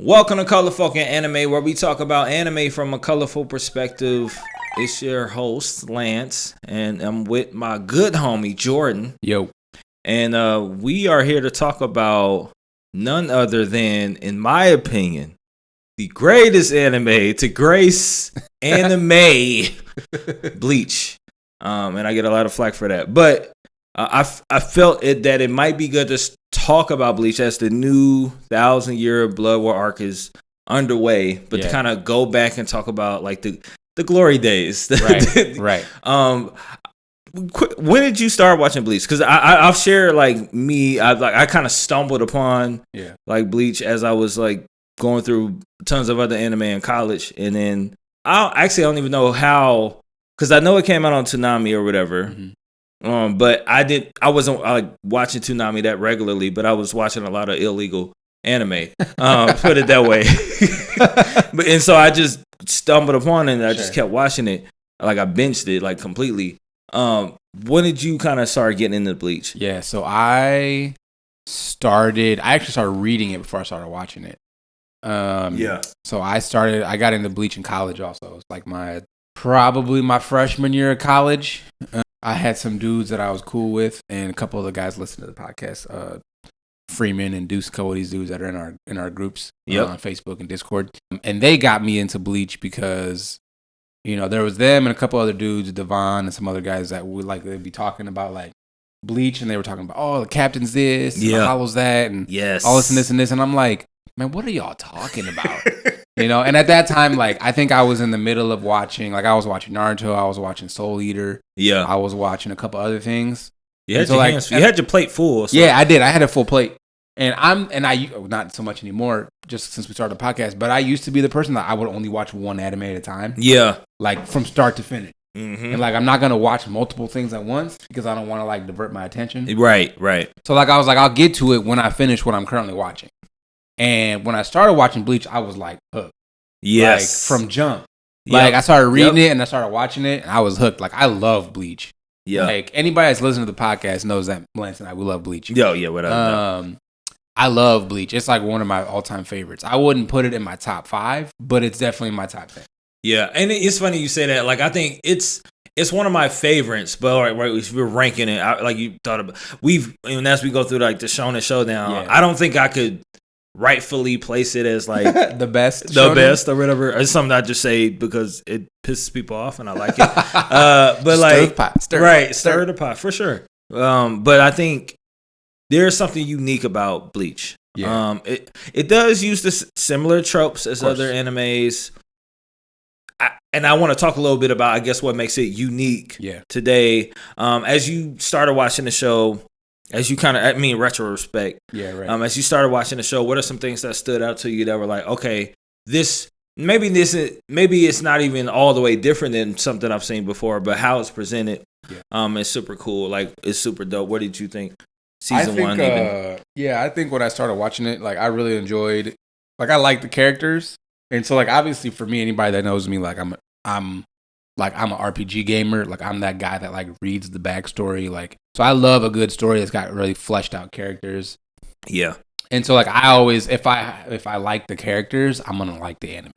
Welcome to Colorful and Anime, where we talk about anime from a colorful perspective. It's your host, Lance, and I'm with my good homie, Jordan. Yo. And we are here to talk about none other than, in my opinion, the greatest anime to grace anime, Bleach. And I get a lot of flack for that. But I felt that it might be good to talk about Bleach as the new 1,000-year Blood War arc is underway, but to kind of go back and talk about like the glory days. Right. When did you start watching Bleach? Because I'll share like me. I kind of stumbled upon like Bleach as I was like going through tons of other anime in college, and then I don't even know how, because I know it came out on Toonami or whatever. Mm-hmm. But I wasn't like watching Toonami that regularly, but I was watching a lot of illegal anime. Put it that way. And so I just stumbled upon it and I just kept watching it. Like I binged it like completely. When did you kind of start getting into Bleach? Yeah, so I actually started reading it before I started watching it. So I got into Bleach in college also. It was like probably my freshman year of college. I had some dudes that I was cool with, and a couple of the guys listening to the podcast, Freeman and Deuce, couple of these dudes that are in our groups on Facebook and Discord, and they got me into Bleach because, you know, there was them and a couple other dudes, Devon and some other guys that would like they'd be talking about like Bleach, and they were talking about, oh, the captain's this, and the hollow's that, and all this and this and this, and I'm like, man, what are y'all talking about? You know, and at that time, like, I think I was in the middle of watching, like, I was watching Naruto, I was watching Soul Eater. Yeah. I was watching a couple other things. You had you had your plate full. So. Yeah, I did. I had a full plate. And I not so much anymore, just since we started the podcast, but I used to be the person that I would only watch one anime at a time. Yeah. Like, from start to finish. Mm-hmm. And, like, I'm not going to watch multiple things at once because I don't want to, like, divert my attention. Right. So, like, I was like, I'll get to it when I finish what I'm currently watching. And when I started watching Bleach, I was like hooked. Yes. Like from jump. Like I started reading it and I started watching it and I was hooked. Like I love Bleach. Yeah. Like anybody that's listening to the podcast knows that Lance and I, we love Bleach. Whatever. I love Bleach. It's like one of my all-time favorites. I wouldn't put it in my top 5, but it's definitely in my top 10. Yeah. And it's funny you say that. Like I think it's one of my favorites, but right, if we're ranking it, like you thought about, and as we go through like the Shonen Showdown, I don't think I could rightfully place it as like the best or whatever. It's something I just say because it pisses people off and I like it. But like stir the pot for sure. But I think there's something unique about Bleach. Yeah. It does use the similar tropes as other animes. And I want to talk a little bit about, I guess, what makes it unique today. As you started watching the show, as you kind of, I mean, retrospect. Yeah, right. As you started watching the show, what are some things that stood out to you that were like, okay, maybe it's not even all the way different than something I've seen before, but how it's presented, is super cool. Like, it's super dope. What did you think? Season 1 even? I think when I started watching it, like, I really enjoyed, like, I liked the characters. And so, like, obviously for me, anybody that knows me, like, I'm an RPG gamer. Like, I'm that guy that, like, reads the backstory. Like, so I love a good story that's got really fleshed out characters. Yeah. And so, like, I always, if I like the characters, I'm going to like the anime.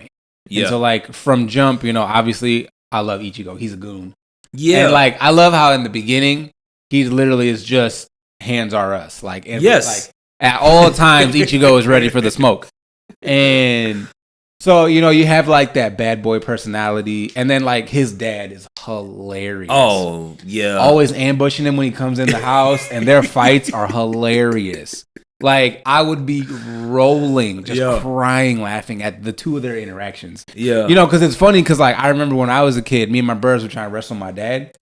Yeah. And so, like, from jump, you know, obviously, I love Ichigo. He's a goon. Yeah. And, like, I love how in the beginning, he literally is just hands are us. Like, like at all times, Ichigo is ready for the smoke. And so, you know, you have, like, that bad boy personality. And then, like, his dad is hilarious. Oh, yeah. Always ambushing him when he comes in the house. And their fights are hilarious. Like, I would be rolling, just crying, laughing at the two of their interactions. Yeah. You know, because it's funny because, like, I remember when I was a kid, me and my brothers were trying to wrestle my dad.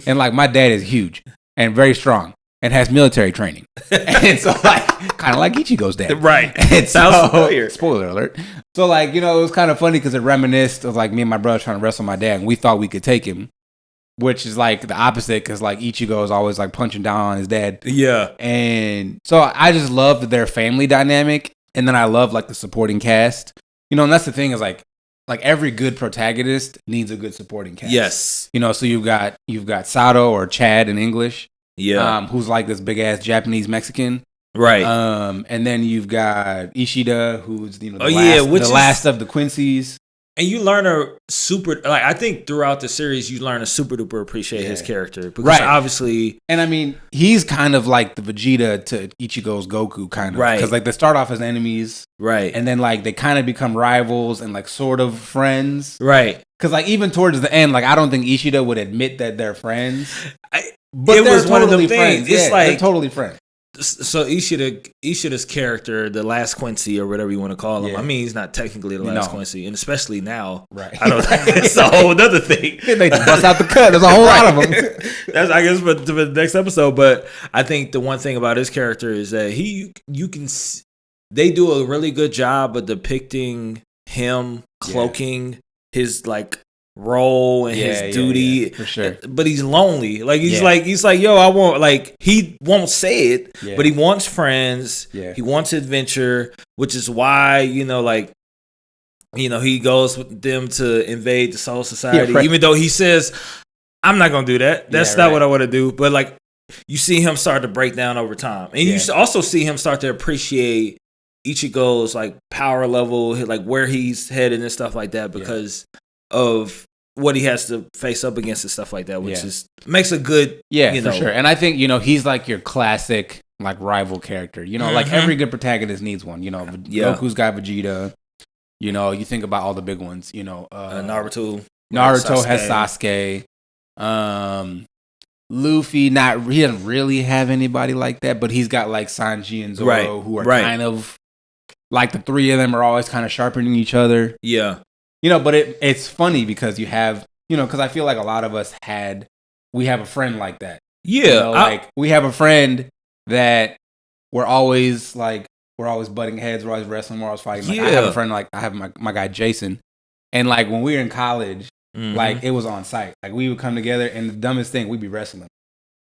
And, like, my dad is huge and very strong. And has military training. And so, like, kind of like Ichigo's dad. Right. And sounds familiar. Spoiler alert. So, like, you know, it was kind of funny because it reminisced of, like, me and my brother trying to wrestle my dad. And we thought we could take him, which is, like, the opposite because, like, Ichigo is always, like, punching down on his dad. Yeah. And so I just loved their family dynamic. And then I love, like, the supporting cast. You know, and that's the thing is, like every good protagonist needs a good supporting cast. Yes. You know, so you've got Sato or Chad in English. Yeah. Who's like this big ass Japanese Mexican. Right. And then you've got Ishida, who's the last of the Quincy's. And you learn I think throughout the series you learn to super duper appreciate his character because obviously, and I mean he's kind of like the Vegeta to Ichigo's Goku kind of, right? Because like they start off as enemies, right? And then like they kind of become rivals and like sort of friends, right? Because like even towards the end, like I don't think Ishida would admit that they're friends, but it was one of them things. It's like they're totally friends. So Ishida's character, the last Quincy or whatever you want to call him. I mean, he's not technically the last Quincy, and especially now, right? I don't. It's a whole other thing. They bust out the cut. There's a whole lot of them. That's I guess for the next episode. But I think the one thing about his character is that they do a really good job of depicting him cloaking his like role and his duty for sure. But he's lonely. Like he's like, yo, I want, like, he won't say it, but he wants friends. He wants adventure, which is why, he goes with them to invade the Soul Society, even though he says, I'm not gonna do that. That's not what I want to do. But like you see him start to break down over time. And you also see him start to appreciate Ichigo's like power level, like where he's headed and stuff like that because of what he has to face up against and stuff like that, which is makes a good for sure. And I think he's like your classic like rival character. Like every good protagonist needs one. Goku's got Vegeta. You think about all the big ones. Naruto has Sasuke. Luffy, he doesn't really have anybody like that, but he's got like Sanji and Zoro, who are kind of like the three of them are always kind of sharpening each other. Yeah. But it's funny because you have, because I feel like a lot of us we have a friend like that. Yeah. We have a friend that we're always butting heads, we're always wrestling, we're always fighting. Like, I have a friend, like I have my guy Jason. And like when we were in college, like it was on site. Like we would come together and the dumbest thing, we'd be wrestling.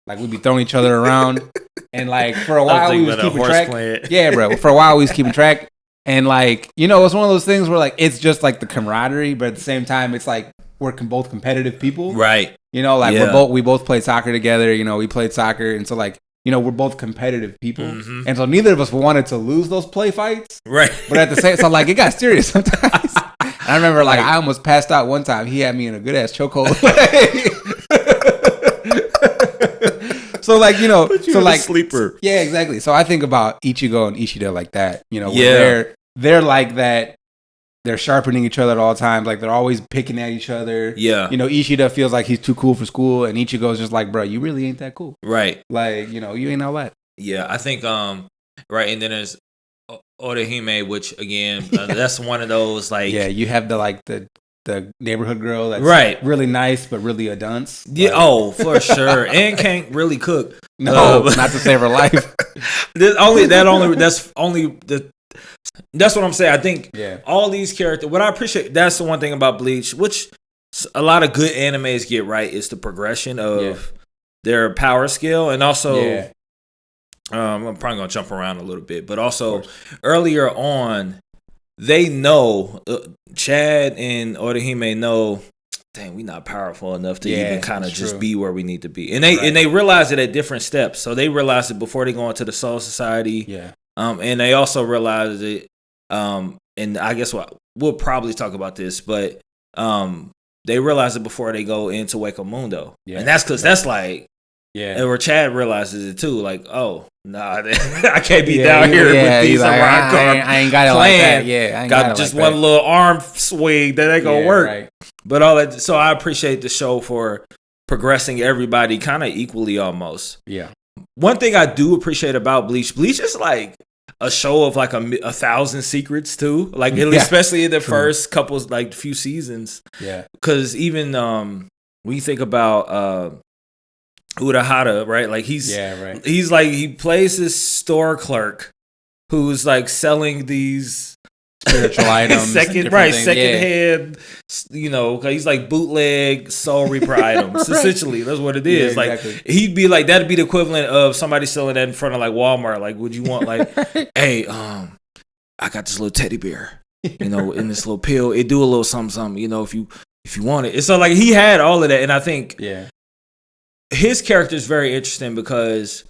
Like we'd be throwing each other around. And like for a while we was keeping track. Yeah, bro. For a while we was keeping track. And like, it's one of those things where like it's just like the camaraderie, but at the same time it's like we're both competitive people. Right. We both played soccer together, we played soccer, and so like, we're both competitive people. And so neither of us wanted to lose those play fights. Right. But at the same so like it got serious sometimes. I remember like I almost passed out one time. He had me in a good ass chokehold. So like, so like sleeper. Yeah, exactly. So I think about Ichigo and Ishida like that, where they're like that. They're sharpening each other at all times. Like they're always picking at each other. Yeah. Ishida feels like he's too cool for school, and Ichigo's just like, bro, you really ain't that cool. Right. Like, you ain't all that. Yeah, I think right, and then there's Orihime, which again, that's one of those like you have the neighborhood girl that's really nice but really a dunce. Yeah, for sure, and can't really cook. No, not to save her life. That's what I'm saying. I think all these characters. What I appreciate, that's the one thing about Bleach, which a lot of good animes get right, is the progression of their power scale, and also. I'm probably gonna jump around a little bit, but also earlier on, they know Chad and Orihime know. Dang, we not powerful enough to even kind of just be where we need to be, and they realize it at different steps. So they realize it before they go into the Soul Society. Yeah. And they also realize it. And I guess we'll probably talk about this, but they realize it before they go into Wake Mundo. Yeah. And that's because that's like. Yeah, and where Chad realizes it too, like, oh, nah, I can't be down here with these like, I ain't got it like that. Yeah, I ain't got just one little arm swing that ain't gonna work. Right. But all that, so I appreciate the show for progressing everybody kind of equally almost. Yeah. One thing I do appreciate about Bleach is like a show of like 1,000 secrets too, like especially in the first couple like few seasons. Yeah, because even when you think about Urahara, right? Like he's like, he plays this store clerk who's like selling these spiritual items, secondhand, he's like bootleg Soul Reaper items. Essentially, that's what it is. Like he'd be like, that'd be the equivalent of somebody selling that in front of like Walmart. Like, would you want like, hey, I got this little teddy bear, in this little pill. It do a little something, if you want it. And so like he had all of that, and I think his character is very interesting because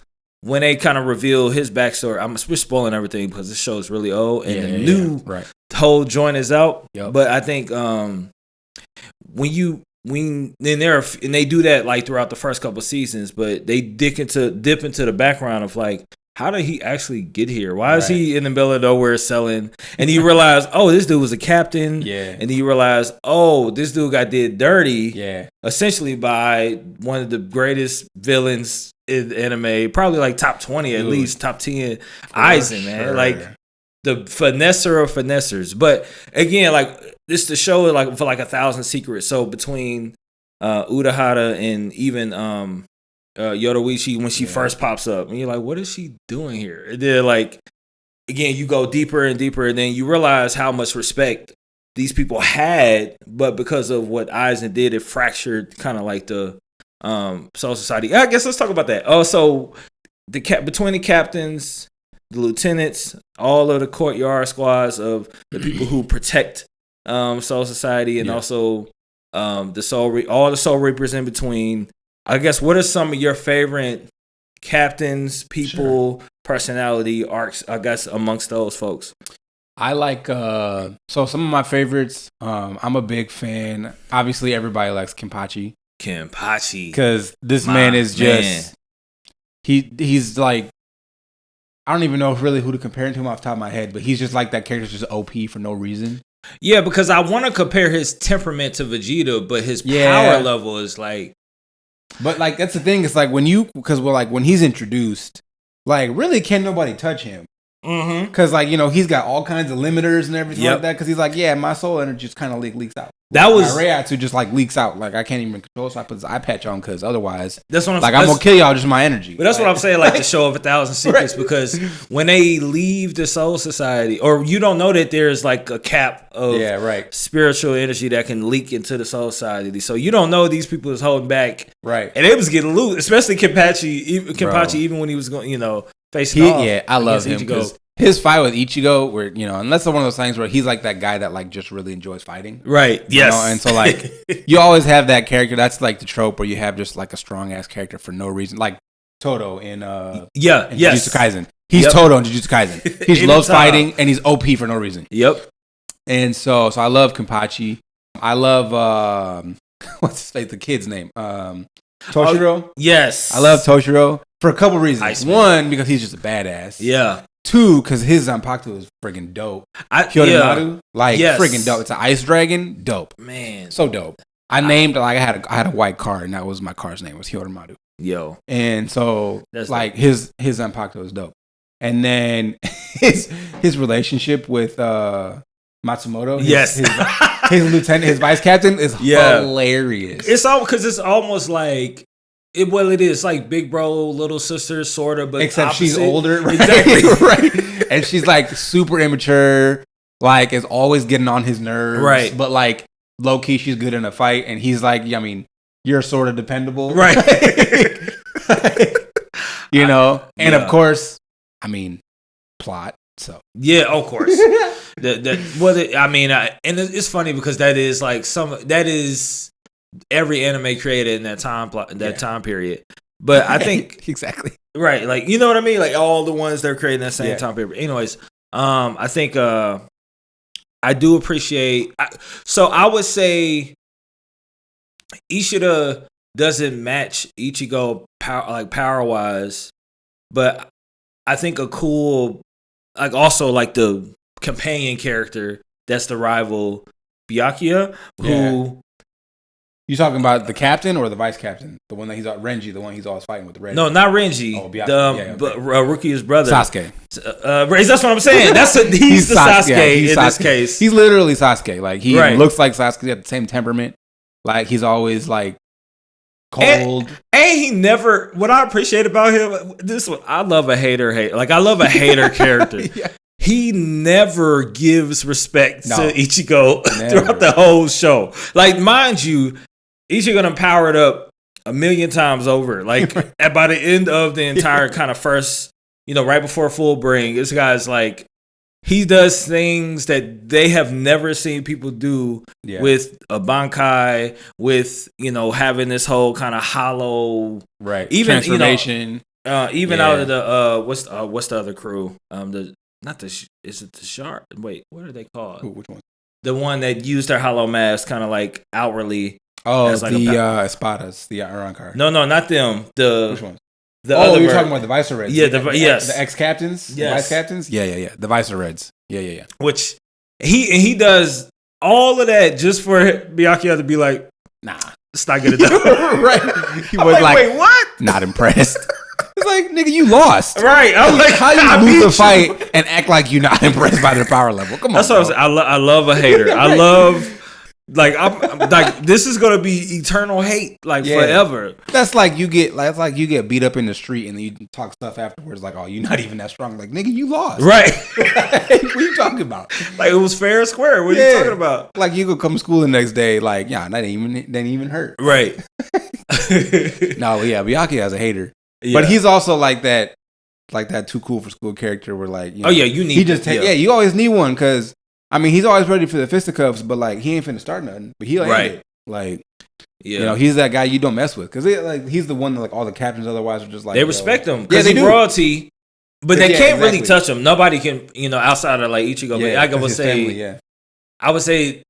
when they kind of reveal his backstory, we're spoiling everything because this show is really old and the new whole joint is out. Yep. But I think when they do that like throughout the first couple of seasons, but they dip into the background of like, how did he actually get here? Why is he in the middle of nowhere selling? And you realize, oh, this dude was a captain. Yeah. And you realize, oh, this dude got did dirty. Yeah. Essentially by one of the greatest villains in anime, probably like top 20, at least top 10. Aizen, man. Like the finesser of finessers. But again, like this the show like for like 1,000 secrets. So between Urahara and even Yoruichi when she first pops up, and you're like, what is she doing here? And then like again, you go deeper and deeper, and then you realize how much respect these people had, but because of what Aizen did, it fractured kind of like the Soul Society. I guess let's talk about that. Oh, so between the captains, the lieutenants, all of the courtyard squads of the people who protect Soul Society, and also all the Soul Reapers in between. I guess, what are some of your favorite captains, people, personality arcs, I guess, amongst those folks? I like, so some of my favorites, I'm a big fan. Obviously, everybody likes Kenpachi. Because this man is just, he's like, I don't even know really who to compare him to off the top of my head, but he's just like that character's just OP for no reason. Yeah, because I want to compare his temperament to Vegeta, but his power level is like... But like that's the thing. It's like when he's introduced, like really can't nobody touch him. Because like he's got all kinds of limiters and everything like that. Because he's like, my soul energy just kind of leaks out. That was my Reiatsu just like leaks out. Like I can't even control. So I put this eye patch on because otherwise, that's what I'm gonna kill y'all just my energy. But that's what I'm saying. Like the show of 1,000 secrets, because when they leave the Soul Society, or you don't know that there's like a cap of spiritual energy that can leak into the Soul Society. So you don't know these people is holding back, and they was getting loose. Especially Kenpachi, even when he was going, facing off. Yeah, I love him because his fight with Ichigo, where and that's one of those things where he's like that guy that like just really enjoys fighting, right? Yes, and so like you always have that character. That's like the trope where you have just like a strong ass character for no reason, like Todo in Jujutsu Kaisen. He's Todo in Jujutsu Kaisen. He loves fighting and he's OP for no reason. Yep. And so I love Kenpachi. I love what's his face? The kid's name. Toshiro. Yes, I love Toshiro for a couple reasons. One, because he's just a badass. Yeah. Two, because his Zanpakuto is friggin' dope. Hyorimaru, friggin' dope. It's an ice dragon, dope. Man, so dope. I named I had a white car, and that was my car's name was Hyorimaru. Yo, and so that's like dope. his Zanpakuto is dope. And then his relationship with Matsumoto, his lieutenant, his vice captain is hilarious. It's all because it's almost like. It is like big bro, little sister, sort of, but except opposite. She's older, right? Exactly, right? And she's like super immature, like is always getting on his nerves, right? But like low key, she's good in a fight, and he's like, I mean, you're sort of dependable, right? And of course, I mean, plot. So of course, and it's funny because that is like every anime created in that time period. But I think exactly right, like you know what I mean, like all the ones they're creating that same time period. Anyways, I think I do appreciate. So I would say Ishida doesn't match Ichigo power wise, but I think a cool also the companion character that's the rival Byakuya who. You talking about the captain or the vice captain? The one that he's Renji, the one he's always fighting with the red. No, not Renji. Oh, but Rukia's brother, Sasuke. That's what I'm saying. He's the Sasuke in this case. He's literally Sasuke. Like he looks like Sasuke. He got the same temperament. Like he's always like cold. And he never. What I appreciate about him, I love a hater. Like I love a hater character. He never gives respect to Ichigo throughout the whole show. Like, mind you, Ichigo done powered up 1,000,000 times over. Like, by the end of the entire kind of first, right before full bring, this guy's like, he does things that they have never seen people do with a Bankai, with, having this whole kind of hollow, even transformation. Even out of the what's the other crew? Is it the Shark? Wait, what are they called? Which one? The one that used their hollow mask, kind of like outwardly. Oh, like the Espadas, the Iron Card. No, not them. Which one? You're talking about the Vicereds. Yeah, the ex-captains, the vice captains. Yeah. The Vicereds. Yeah. Which he does all of that just for Byakuya to be like, nah, it's not gonna do. Right? He was like, wait, what? Not impressed. It's like, nigga, you lost. Right. I'm like, how you lose the fight and act like you're not impressed by their power level? Come on. That's what I'm saying. I love a hater. I love. Like I'm like, this is gonna be eternal hate, like forever. That's like you get beat up in the street and then you talk stuff afterwards, like, oh, you're not even that strong. Like, nigga, you lost. Right. What are you talking about? Like, it was fair and square. What are you talking about? Like, you could come to school the next day, like, yeah, that didn't even hurt. Right. No, yeah, Byakuya has a hater, but he's also like that too cool for school character. Where like, you need. He just you always need one because. I mean, he's always ready for the fisticuffs, but like he ain't finna start nothing. But he'll end it. Like, he's that guy you don't mess with because he's the one that like all the captains otherwise are just like they respect him because he's royalty, but they can't really touch him. Nobody can, outside of like Ichigo. Yeah, but I would say,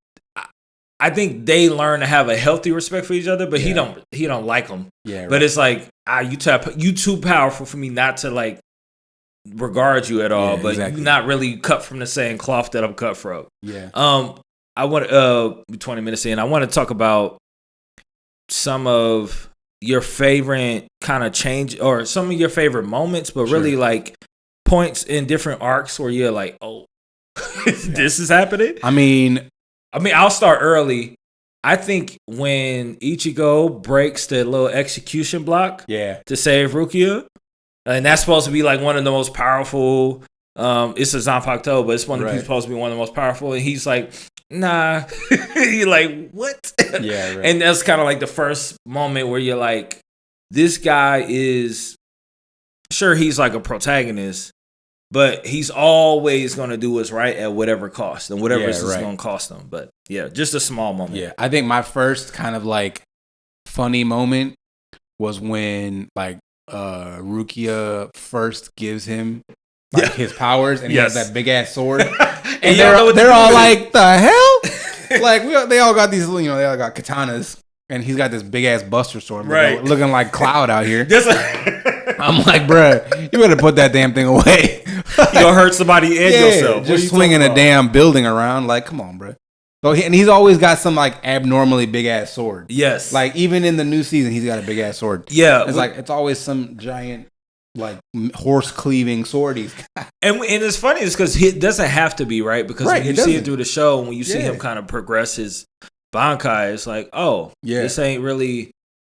I think they learn to have a healthy respect for each other, but he don't like them. Yeah, right. But it's like you too powerful for me not to like regard you at all, but you're not really cut from the same cloth that I'm cut from. Yeah. I want 20 minutes in. I want to talk about some of your favorite kind of change or some of your favorite moments, but really like points in different arcs where you're like, oh, this is happening. I mean, I'll start early. I think when Ichigo breaks the little execution block to save Rukia, and that's supposed to be like one of the most powerful. It's a Zanpakuto, but it's supposed to be one of the most powerful. And he's like, nah. You're like, what? Yeah, right. And that's kind of like the first moment where you're like, this guy is, sure, he's like a protagonist, but he's always going to do what's right at whatever cost and whatever it's going to cost him. But yeah, just a small moment. Yeah, I think my first kind of like funny moment was when like Rukia first gives him like his powers and he has that big ass sword and they're all like, the hell? Like they all got these, they all got katanas and he's got this big ass buster sword looking like Cloud out here. I'm like, bruh, you better put that damn thing away. You gonna hurt somebody and yourself. Just swinging a damn building around, like, come on, bruh. So and he's always got some like abnormally big ass sword. Yes. Like even in the new season, he's got a big ass sword. Yeah. It's like it's always some giant like horse cleaving sword he's got. And it's funny is because it doesn't have to be right because when you see it through the show, when you see him kind of progress his Bankai, it's like, oh, this ain't really.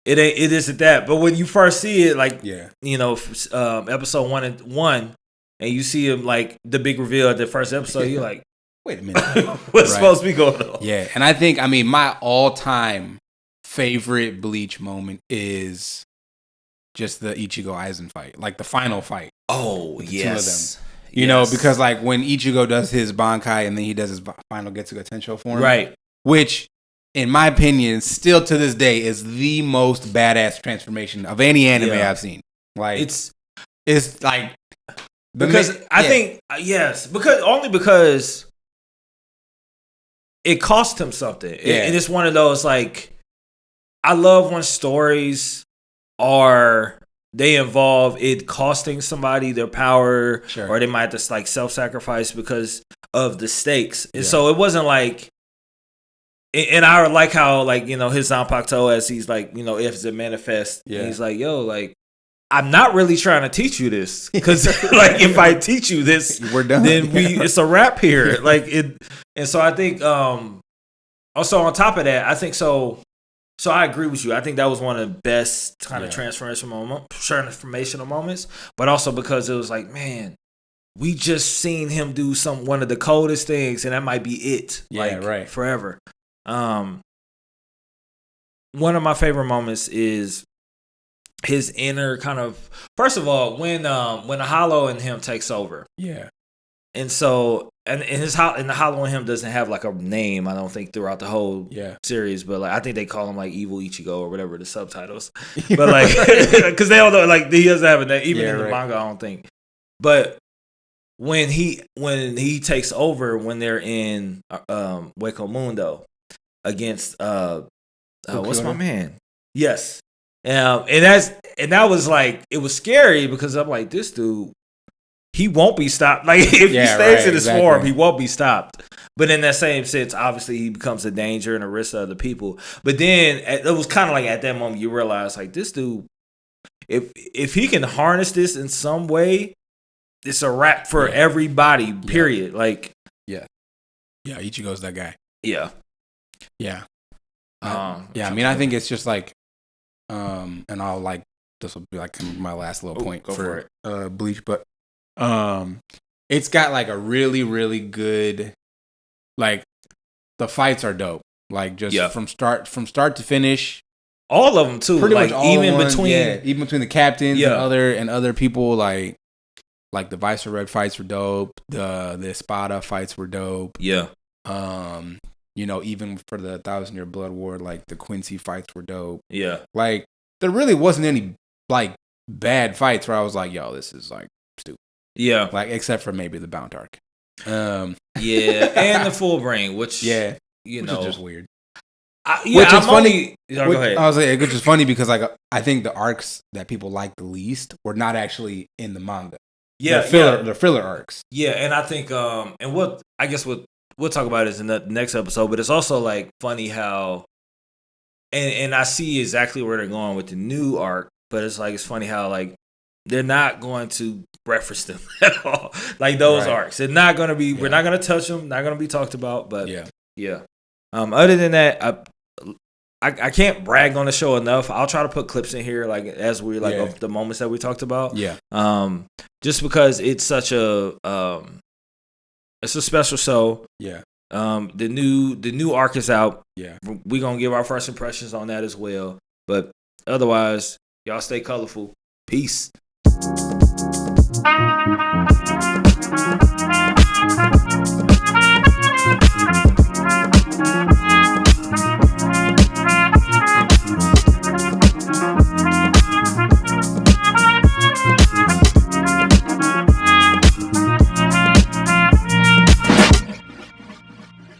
It isn't that. But when you first see it, like episode 1 and you see him like the big reveal at the first episode, you're like, wait a minute. What's supposed to be going on? Yeah. And I think, my all-time favorite Bleach moment is just the Ichigo Aizen fight. Like the final fight. Oh, yes. Two of them. You know, because like when Ichigo does his Bankai and then he does his final Getsuga Tensho form. Right. Which, in my opinion, still to this day is the most badass transformation of any anime I've seen. Like it's like because I think because it cost him something. And it's one of those like I love when stories they involve it costing somebody their power or they might just like self-sacrifice because of the stakes. And so it wasn't like. And I like how, like, his Zanpakuto, as he's like, if it manifests, he's like, yo, like, I'm not really trying to teach you this. Because, like, if I teach you this, we're done. Then it's a wrap here. Like, and so I think, also on top of that, I think so I agree with you. I think that was one of the best kind of transformational moments. But also because it was like, man, we just seen him do one of the coldest things, and that might be it. Forever. One of my favorite moments is his inner kind of. First of all, when the Hollow and him takes over, and so and the Hollow in him doesn't have like a name, I don't think, throughout the whole series, but like I think they call him like Evil Ichigo or whatever the subtitles. But like because they don't know, like he doesn't have a name even in the manga, I don't think. But when he takes over when they're in Hueco Mundo against what's my man? Yes. And that was like, it was scary because I'm like, this dude, he won't be stopped. Like if he stays in his form, he won't be stopped. But in that same sense, obviously he becomes a danger and a risk to other people. But then it was kind of like at that moment you realize like this dude, if he can harness this in some way, it's a wrap for everybody. Period. Yeah. Like Ichigo's that guy. Yeah. I mean, I think it's just like, and I'll like this will be like my last little point for Bleach, but it's got like a really, really good, like the fights are dope. Like just from start to finish. All of them too. Pretty like much all even between the captains and other people, like the Viceroy fights were dope. The Espada fights were dope. Yeah. You know, even for the 1,000-Year Blood War, like the Quincy fights were dope. Yeah. Like there really wasn't any like bad fights where I was like, yo, this is like stupid. Yeah. Like except for maybe the Bound Arc. And the Full Brain, which which is just weird. Which is funny. Go ahead. I was like, which is funny because like I think the arcs that people like the least were not actually in the manga. Yeah, the filler arcs. Yeah, and I think and what we'll talk about it in the next episode, but it's also like funny how and I see exactly where they're going with the new arc, but it's like it's funny how like they're not going to reference them at all. Like those arcs. They're not gonna be we're not gonna touch them, not gonna be talked about, but yeah. Other than that, I can't brag on the show enough. I'll try to put clips in here, like as we of the moments that we talked about. Yeah. Just because it's such a it's a special show. Yeah. The new arc is out. Yeah. We're gonna give our first impressions on that as well. But otherwise, y'all stay colorful. Peace.